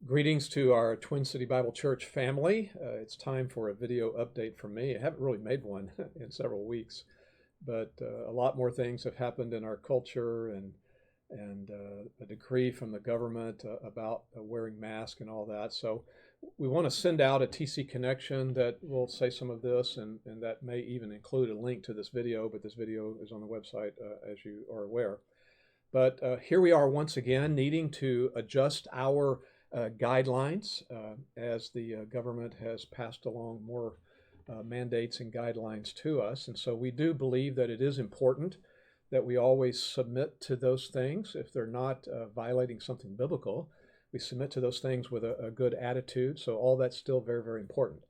Greetings to our Twin City Bible Church family. It's time for a video update from me. I haven't really made one in several weeks, but a lot more things have happened in our culture and a decree from the government about wearing masks and all that. So we want to send out a TC connection that will say some of this, and that may even include a link to this video, but this video is on the website, as you are aware. But here we are once again needing to adjust our guidelines as the government has passed along more mandates and guidelines to us. And so we do believe that it is important that we always submit to those things. If they're not violating something biblical, we submit to those things with a good attitude. So all that's still very, very important.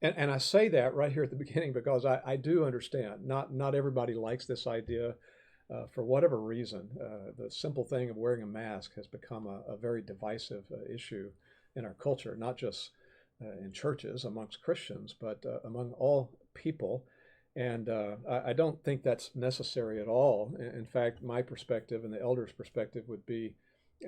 And I say that right here at the beginning because I do understand not everybody likes this idea. For whatever reason, the simple thing of wearing a mask has become a very divisive issue in our culture, not just in churches amongst Christians, but among all people. And I don't think that's necessary at all. In fact, my perspective and the elders' perspective would be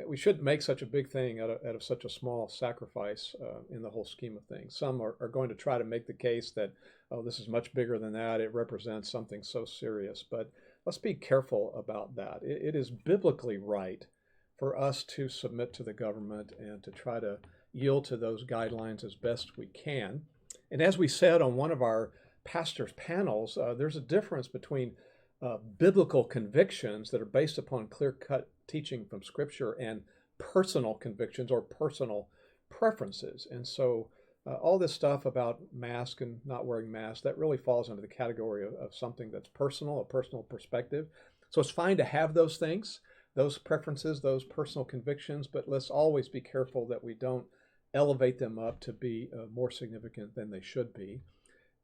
we shouldn't make such a big thing out of such a small sacrifice in the whole scheme of things. Some are going to try to make the case that, oh, this is much bigger than that. It represents something so serious. But let's be careful about that. It is biblically right for us to submit to the government and to try to yield to those guidelines as best we can. And as we said on one of our pastors' panels, there's a difference between biblical convictions that are based upon clear-cut teaching from Scripture and personal convictions or personal preferences. And so all this stuff about mask and not wearing masks, that really falls under the category of something that's personal, a personal perspective. So it's fine to have those things, those preferences, those personal convictions, but let's always be careful that we don't elevate them up to be more significant than they should be.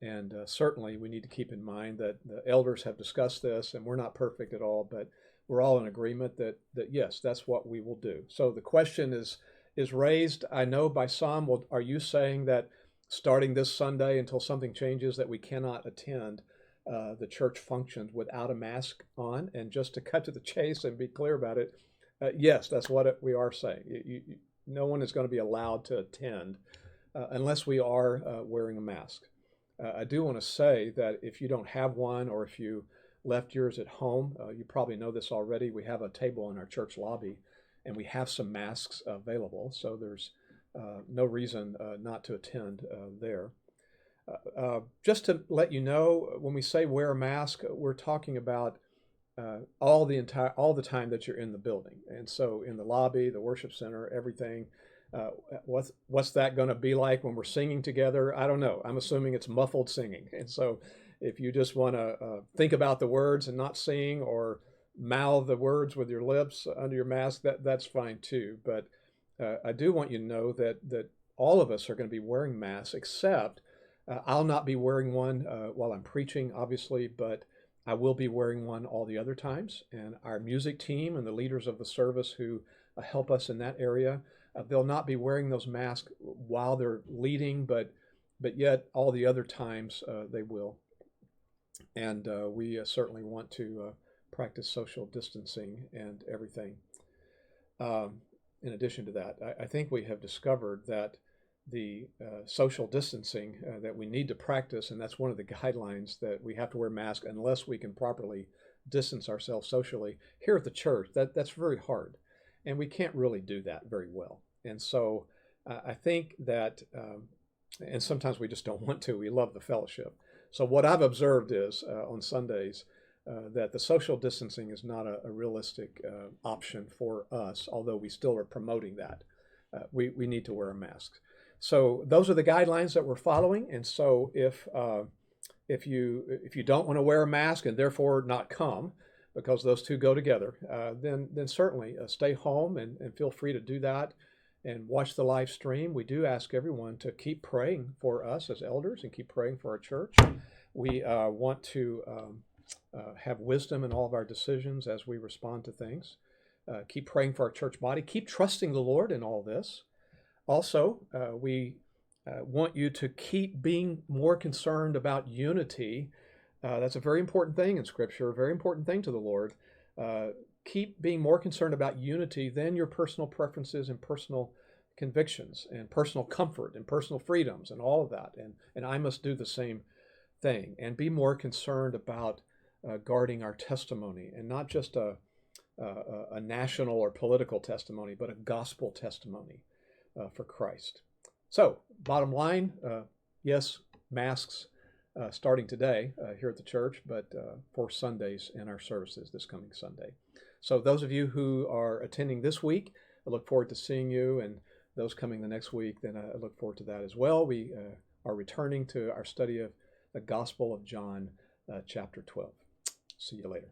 And certainly we need to keep in mind that the elders have discussed this, and we're not perfect at all, but we're all in agreement that yes, that's what we will do. So the question is raised, I know, by some. Well, are you saying that starting this Sunday until something changes that we cannot attend the church functions without a mask on? And just to cut to the chase and be clear about it, yes, that's what we are saying. No one is going to be allowed to attend unless we are wearing a mask. I do want to say that if you don't have one, or if you left yours at home, you probably know this already. We have a table in our church lobby, and we have some masks available, so there's no reason not to attend there. Just to let you know, when we say wear a mask, we're talking about all the time that you're in the building, and so in the lobby, the worship center, everything. What's that going to be like when we're singing together? I don't know. I'm assuming it's muffled singing, and so if you just want to think about the words and not sing, or mouth the words with your lips under your mask, that's fine too. But I do want you to know that all of us are going to be wearing masks, except I'll not be wearing one while I'm preaching, obviously, but I will be wearing one all the other times. And our music team and the leaders of the service who help us in that area, they'll not be wearing those masks while they're leading, but yet all the other times they will. And we certainly want to practice social distancing and everything. In addition to that, I think we have discovered that the social distancing that we need to practice, and that's one of the guidelines, that we have to wear masks unless we can properly distance ourselves socially. Here at the church, that's very hard, and we can't really do that very well. And so I think that, and sometimes we just don't want to. We love the fellowship. So what I've observed is on Sundays that the social distancing is not a realistic option for us, although we still are promoting that. We need to wear a mask. So those are the guidelines that we're following. And so if you don't want to wear a mask and therefore not come, because those two go together, then certainly stay home and feel free to do that and watch the live stream. We do ask everyone to keep praying for us as elders and keep praying for our church. We want to have wisdom in all of our decisions as we respond to things. Keep praying for our church body. Keep trusting the Lord in all this. Also, we want you to keep being more concerned about unity. That's a very important thing in Scripture, a very important thing to the Lord. Keep being more concerned about unity than your personal preferences and personal convictions and personal comfort and personal freedoms and all of that. And I must do the same thing and be more concerned about guarding our testimony, and not just a national or political testimony, but a gospel testimony for Christ. So, bottom line, yes, masks starting today here at the church, but for Sundays in our services this coming Sunday. So those of you who are attending this week, I look forward to seeing you, and those coming the next week, then I look forward to that as well. We are returning to our study of the Gospel of John, chapter 12. See you later.